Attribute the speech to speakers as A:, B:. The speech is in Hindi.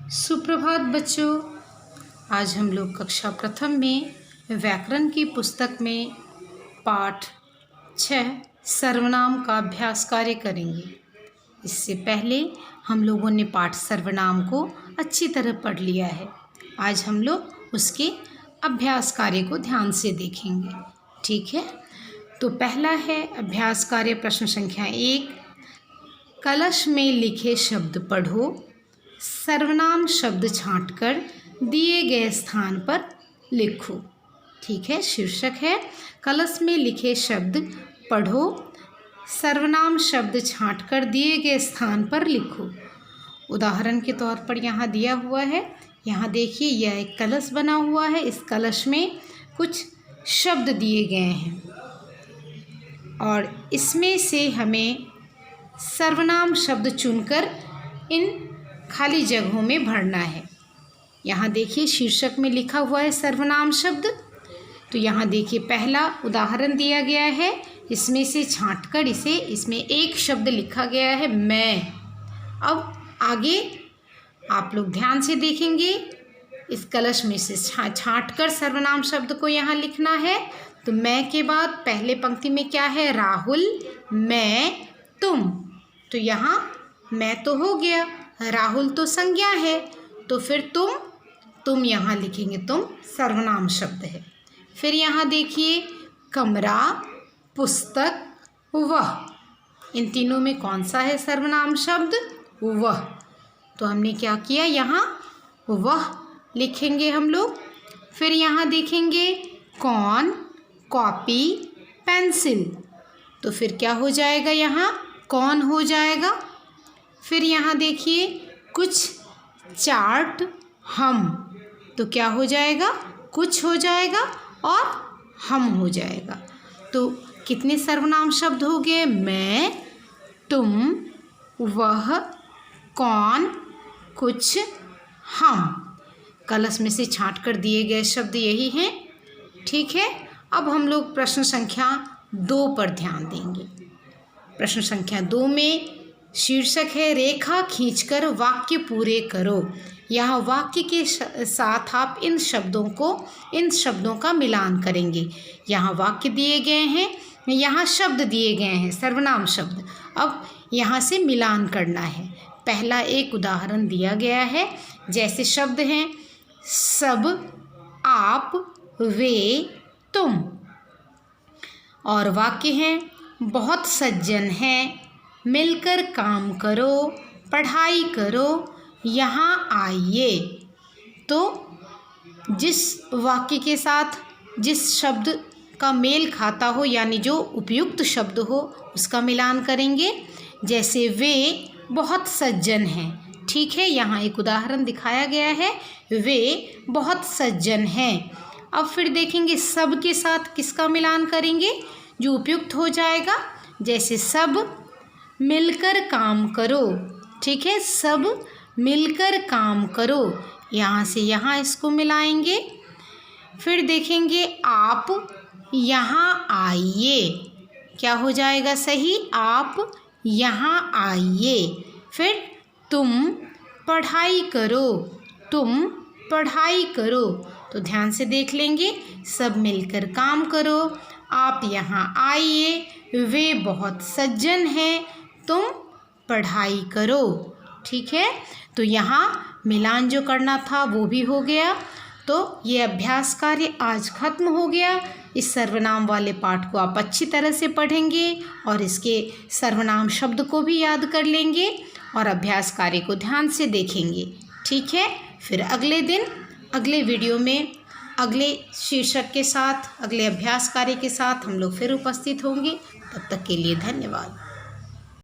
A: सुप्रभात बच्चों। आज हम लोग कक्षा प्रथम में व्याकरण की पुस्तक में पाठ 6 सर्वनाम का अभ्यास कार्य करेंगे। इससे पहले हम लोगों ने पाठ सर्वनाम को अच्छी तरह पढ़ लिया है। आज हम लोग उसके अभ्यास कार्य को ध्यान से देखेंगे। ठीक है, तो पहला है अभ्यास कार्य प्रश्न संख्या 1। कलश में लिखे शब्द पढ़ो। सर्वनाम शब्द छांटकर दिए गए स्थान पर लिखो। ठीक है, शीर्षक है कलश में लिखे शब्द पढ़ो, सर्वनाम शब्द छांटकर दिए गए स्थान पर लिखो। उदाहरण के तौर पर यहाँ दिया हुआ है। यहाँ देखिए, यह एक कलश बना हुआ है। इस कलश में कुछ शब्द दिए गए हैं और इसमें से हमें सर्वनाम शब्द चुनकर इन खाली जगहों में भरना है। यहाँ देखिए, शीर्षक में लिखा हुआ है सर्वनाम शब्द। तो यहाँ देखिए, पहला उदाहरण दिया गया है। इसमें से छांटकर इसमें एक शब्द लिखा गया है, मैं। अब आगे आप लोग ध्यान से देखेंगे। इस कलश में से छांटकर सर्वनाम शब्द को यहाँ लिखना है। तो मैं के बाद पहले पंक्ति में क्या है? राहुल, मैं, तुम। तो यहाँ मैं तो हो गया, राहुल तो संज्ञा है, तो फिर तुम यहाँ लिखेंगे, तुम सर्वनाम शब्द है। फिर यहाँ देखिए, कमरा, पुस्तक, वह। इन तीनों में कौन सा है सर्वनाम शब्द? वह। तो हमने क्या किया, यहाँ वह लिखेंगे हम लोग। फिर यहाँ देखेंगे कौन, कॉपी, पेंसिल। तो फिर क्या हो जाएगा? यहाँ कौन हो जाएगा। फिर यहाँ देखिए, कुछ, चार्ट, हम। तो क्या हो जाएगा? कुछ हो जाएगा और हम हो जाएगा। तो कितने सर्वनाम शब्द हो गए? मैं, तुम, वह, कौन, कुछ, हम। कलश में से छांट कर दिए गए शब्द यही हैं। ठीक है, अब हम लोग प्रश्न संख्या 2 पर ध्यान देंगे। प्रश्न संख्या 2 में शीर्षक है रेखा खींचकर वाक्य पूरे करो। यहाँ वाक्य के साथ आप इन शब्दों का मिलान करेंगे। यहाँ वाक्य दिए गए हैं, यहाँ शब्द दिए गए हैं, सर्वनाम शब्द। अब यहाँ से मिलान करना है। पहला एक उदाहरण दिया गया है, जैसे शब्द हैं सब, आप, वे, तुम। और वाक्य हैं बहुत सज्जन हैं, मिलकर काम करो, पढ़ाई करो, यहाँ आइए। तो जिस वाक्य के साथ जिस शब्द का मेल खाता हो, यानी जो उपयुक्त शब्द हो, उसका मिलान करेंगे। जैसे वे बहुत सज्जन हैं। ठीक है, यहाँ एक उदाहरण दिखाया गया है, वे बहुत सज्जन हैं। अब फिर देखेंगे सब के साथ किसका मिलान करेंगे जो उपयुक्त हो जाएगा। जैसे सब मिलकर काम करो। ठीक है, सब मिलकर काम करो, यहाँ से यहाँ इसको मिलाएंगे। फिर देखेंगे आप यहाँ आइए। क्या हो जाएगा सही? आप यहाँ आइए। फिर तुम पढ़ाई करो, तुम पढ़ाई करो। तो ध्यान से देख लेंगे, सब मिलकर काम करो, आप यहाँ आइए, वे बहुत सज्जन हैं, तुम पढ़ाई करो। ठीक है, तो यहाँ मिलान जो करना था वो भी हो गया। तो ये अभ्यास कार्य आज खत्म हो गया। इस सर्वनाम वाले पाठ को आप अच्छी तरह से पढ़ेंगे और इसके सर्वनाम शब्द को भी याद कर लेंगे और अभ्यास कार्य को ध्यान से देखेंगे। ठीक है, फिर अगले दिन अगले वीडियो में अगले शीर्षक के साथ, अगले अभ्यास कार्य के साथ हम लोग फिर उपस्थित होंगे। तब तक के लिए धन्यवाद।